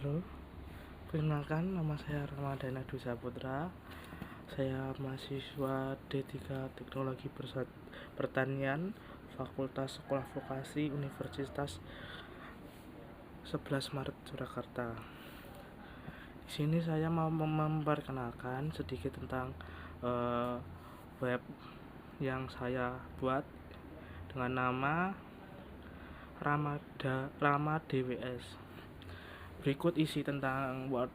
Halo, perkenalkan nama saya Ramadana Dwi Saputra. Saya mahasiswa D3 Teknologi Pertanian Fakultas Sekolah Vokasi Universitas 11 Maret Surakarta. Di sini saya mau memperkenalkan sedikit tentang web yang saya buat dengan nama Rama DWS. Berikut isi tentang web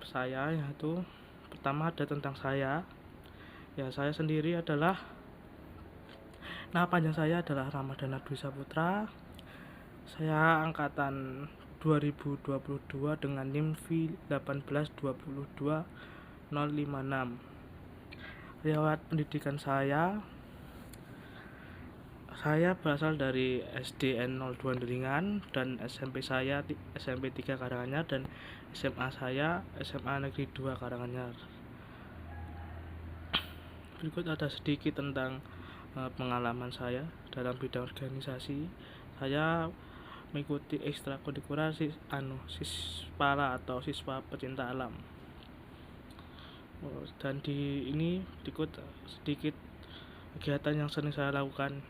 saya, yaitu pertama ada tentang saya. Ya, saya sendiri adalah nama panjang saya adalah Ramadana Dwi Saputra. Saya angkatan 2022 dengan NIM V1822056. Riwayat pendidikan saya berasal dari SDN 02 Deringan, dan SMP saya SMP 3 Karanganyar, dan SMA saya SMA Negeri 2 Karanganyar. Berikut ada sedikit tentang pengalaman saya dalam bidang organisasi. Saya mengikuti ekstrakurikuler Sispala atau siswa pecinta alam. Dan di ini berikut sedikit kegiatan yang sering saya lakukan.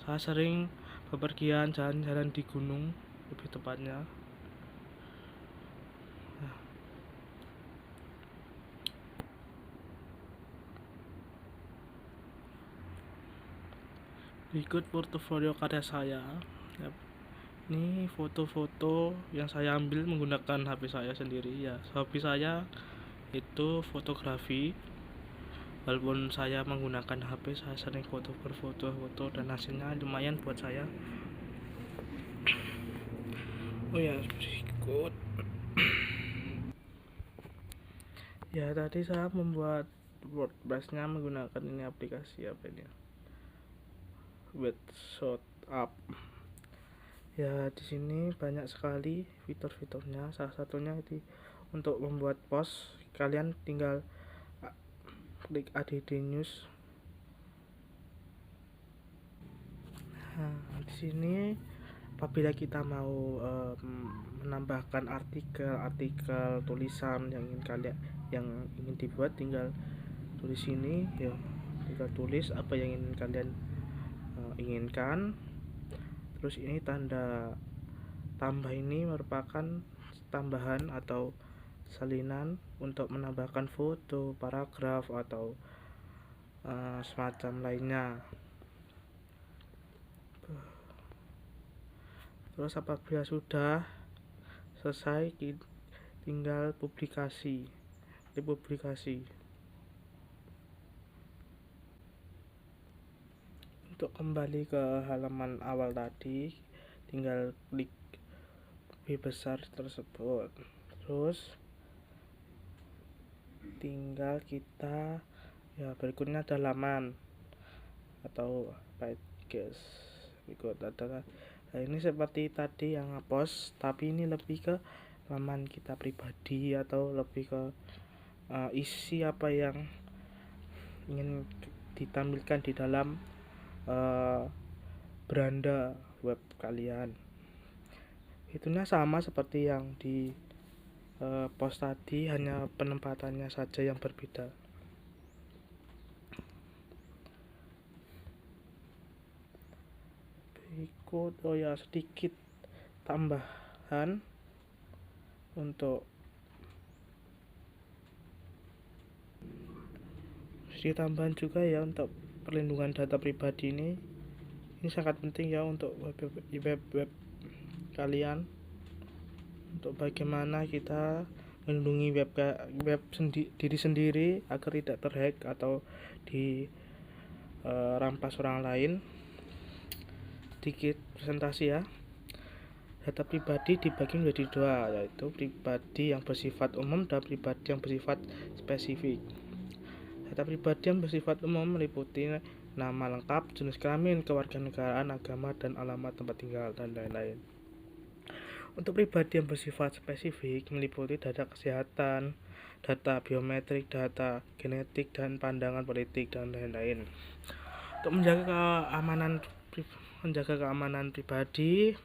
Saya sering bepergian jalan-jalan di gunung, lebih tepatnya. Berikut portofolio karya saya. Ini foto-foto yang saya ambil menggunakan HP saya sendiri. Ya, hobi saya itu fotografi. Walaupun saya menggunakan HP, saya sering berfoto dan hasilnya lumayan buat saya. Oh ya, berikut. Ya, tadi saya membuat WordPress-nya menggunakan ini aplikasi apa ini? Webshot App. Ya, di sini banyak sekali fitur-fiturnya. Salah satunya untuk membuat post, kalian tinggal klik add news. Nah, di sini apabila kita mau menambahkan artikel tulisan yang ingin dibuat, tinggal tulis sini ya, tinggal tulis apa yang ingin kalian inginkan. Terus ini tanda tambah ini merupakan tambahan atau salinan untuk menambahkan foto, paragraf atau semacam lainnya. Terus apabila sudah selesai, tinggal publikasi. Untuk kembali ke halaman awal tadi, tinggal klik lebih besar tersebut. Terus tinggal kita berikutnya ada laman atau pages. Berikut adalah ini seperti tadi yang ngepost, tapi ini lebih ke laman kita pribadi atau lebih ke isi apa yang ingin ditampilkan di dalam beranda web kalian. Itunya sama seperti yang di post tadi, hanya penempatannya saja yang berbeda. Berikut sedikit tambahan untuk juga ya, untuk perlindungan data pribadi ini sangat penting ya untuk web kalian, untuk bagaimana kita melindungi diri sendiri agar tidak terhack atau dirampas orang lain. Sedikit presentasi ya. Data pribadi dibagi menjadi dua, yaitu pribadi yang bersifat umum dan pribadi yang bersifat spesifik. Data pribadi yang bersifat umum meliputi nama lengkap, jenis kelamin, kewarganegaraan, agama, dan alamat tempat tinggal, dan lain-lain. Untuk pribadi yang bersifat spesifik meliputi data kesehatan, data biometrik, data genetik, dan pandangan politik, dan lain-lain. Untuk menjaga keamanan pribadi,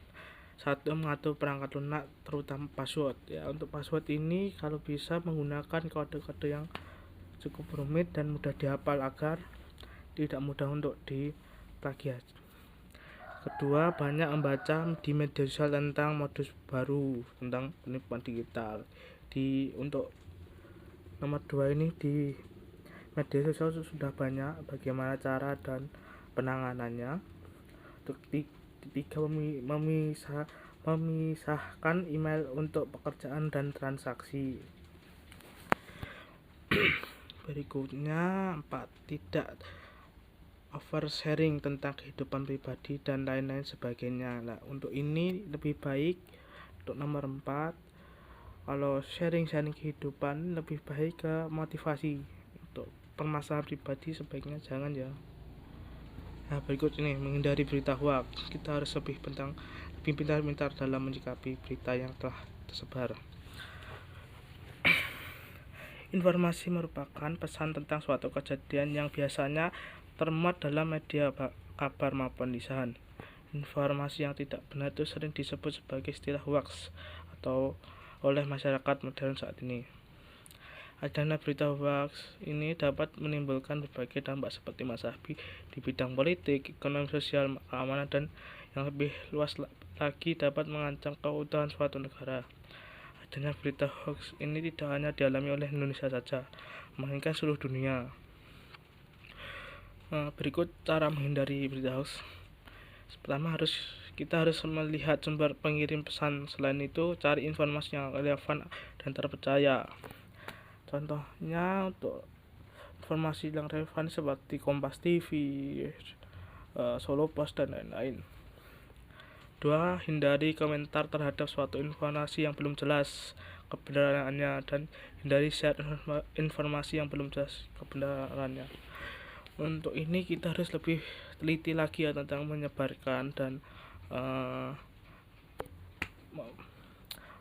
Satu, mengatur perangkat lunak terutama password. Ya, untuk password ini kalau bisa menggunakan kode-kode yang cukup rumit dan mudah dihafal agar tidak mudah untuk diplagiat. Kedua, banyak membaca di media sosial tentang modus baru tentang penipuan digital. Untuk nomor 2 ini, di media sosial sudah banyak bagaimana cara dan penanganannya. Untuk ketiga, memisahkan email untuk pekerjaan dan transaksi. Berikutnya 4, tidak oversharing tentang kehidupan pribadi dan lain-lain sebagainya. Nah, untuk ini lebih baik untuk nomor 4, kalau sharing-sharing kehidupan lebih baik ke motivasi. Untuk permasalahan pribadi sebaiknya jangan ya. Nah, berikut ini menghindari berita hoax. Kita harus lebih pintar-pintar dalam menyikapi berita yang telah tersebar. Informasi merupakan pesan tentang suatu kejadian yang biasanya termuat dalam media kabar maupun lisan. Informasi yang tidak benar itu sering disebut sebagai istilah hoax atau oleh masyarakat modern saat ini. Adanya berita hoax ini dapat menimbulkan berbagai dampak seperti masalah di bidang politik, ekonomi, sosial, keamanan, dan yang lebih luas lagi dapat mengancam keutuhan suatu negara. Adanya berita hoax ini tidak hanya dialami oleh Indonesia saja, melainkan seluruh dunia. Berikut cara menghindari berita hoax. Pertama, kita harus melihat sumber pengirim pesan. Selain itu, cari informasi yang relevan dan terpercaya. Contohnya untuk informasi yang relevan seperti Kompas TV, Solo Post, dan lain-lain. 2. Hindari komentar terhadap suatu informasi yang belum jelas kebenarannya dan hindari share informasi yang belum jelas kebenarannya. Untuk ini kita harus lebih teliti lagi ya tentang menyebarkan dan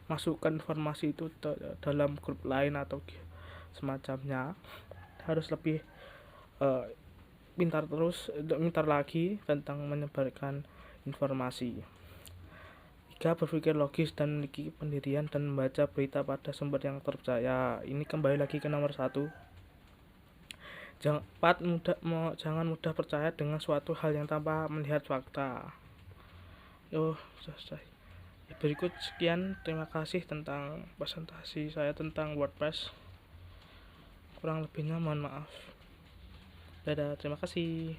masukkan informasi itu dalam grup lain atau semacamnya. Harus lebih pintar lagi tentang menyebarkan informasi. 3. Berpikir logis dan memiliki pendirian dan membaca berita pada sumber yang terpercaya. Ini kembali lagi ke nomor 1. 4. Jangan mudah percaya dengan suatu hal yang tanpa melihat fakta. Selesai. Berikut sekian, terima kasih tentang presentasi saya tentang WordPress. Kurang lebihnya mohon maaf. Dadah, terima kasih.